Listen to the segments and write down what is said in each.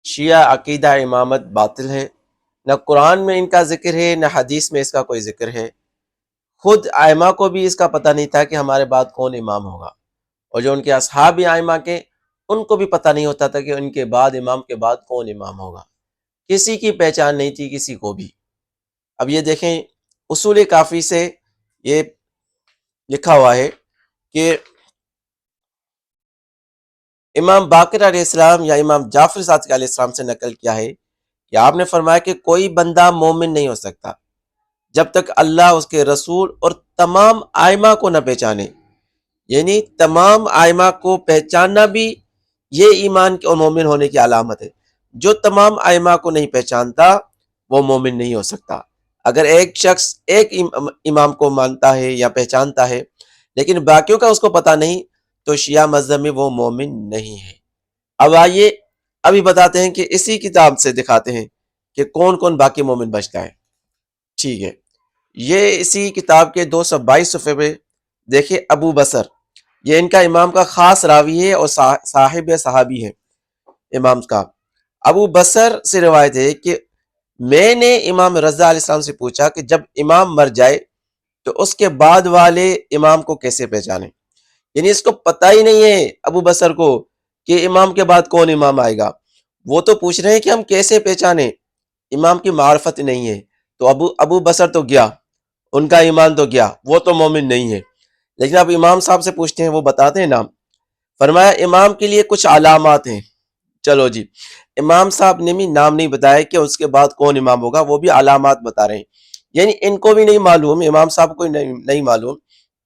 شیعہ عقیدہ امامت باطل ہے، نہ قرآن میں ان کا ذکر ہے نہ حدیث میں اس کا کوئی ذکر ہے۔ خود ائمہ کو بھی اس کا پتہ نہیں تھا کہ ہمارے بعد کون امام ہوگا، اور جو ان کے اصحاب ائمہ کے ان کو بھی پتہ نہیں ہوتا تھا کہ ان کے بعد امام کے بعد کون امام ہوگا، کسی کی پہچان نہیں تھی کسی کو بھی۔ اب یہ دیکھیں اصول کافی سے یہ لکھا ہوا ہے کہ امام باقر علیہ السلام یا امام جعفر صادق علیہ السلام سے نقل کیا ہے کہ آپ نے فرمایا کہ کوئی بندہ مومن نہیں ہو سکتا جب تک اللہ، اس کے رسول اور تمام ائمہ کو نہ پہچانے، یعنی تمام ائمہ کو پہچاننا بھی یہ ایمان اور مومن ہونے کی علامت ہے۔ جو تمام ائمہ کو نہیں پہچانتا وہ مومن نہیں ہو سکتا۔ اگر ایک شخص ایک امام کو مانتا ہے یا پہچانتا ہے لیکن باقیوں کا اس کو پتہ نہیں، تو شیعہ مذہب میں وہ مومن نہیں ہے۔ اب آئیے ابھی بتاتے ہیں کہ اسی کتاب سے دکھاتے ہیں کہ کون کون باقی مومن بچتا ہے۔ ٹھیک ہے، یہ اسی کتاب کے 222 صفحے پہ دیکھیں، ابو بصر یہ ان کا امام کا خاص راوی ہے اور صاحب صحابی ہے امام کا۔ ابو بصر سے روایت ہے کہ میں نے امام رضا علیہ السلام سے پوچھا کہ جب امام مر جائے تو اس کے بعد والے امام کو کیسے پہچانے، یعنی اس کو پتہ ہی نہیں ہے ابو بصر کو کہ امام کے بعد کون امام آئے گا۔ وہ تو پوچھ رہے ہیں کہ ہم کیسے پہچانے، امام کی معرفت نہیں ہے۔ تو ابو بصر تو گیا، ان کا ایمان تو گیا، وہ تو مومن نہیں ہے۔ لیکن اب امام صاحب سے پوچھتے ہیں، وہ بتاتے ہیں نام، فرمایا امام کے لیے کچھ علامات ہیں۔ چلو جی، امام صاحب نے بھی نام نہیں بتایا کہ اس کے بعد کون امام ہوگا، وہ بھی علامات بتا رہے ہیں۔ یعنی ان کو بھی نہیں معلوم، امام صاحب کو نہیں معلوم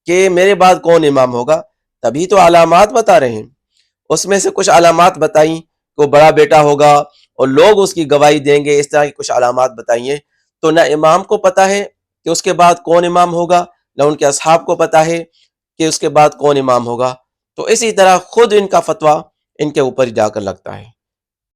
کہ میرے بعد کون امام ہوگا، تبھی تو علامات بتا رہے ہیں۔ اس میں سے کچھ علامات بتائیں کہ وہ بڑا بیٹا ہوگا اور لوگ اس کی گواہی دیں گے، اس طرح کی کچھ علامات بتائیے۔ تو نہ امام کو پتہ ہے کہ اس کے بعد کون امام ہوگا، نہ ان کے اصحاب کو پتہ ہے کہ اس کے بعد کون امام ہوگا۔ تو اسی طرح خود ان کا فتویٰ ان کے اوپر جا کر لگتا ہے۔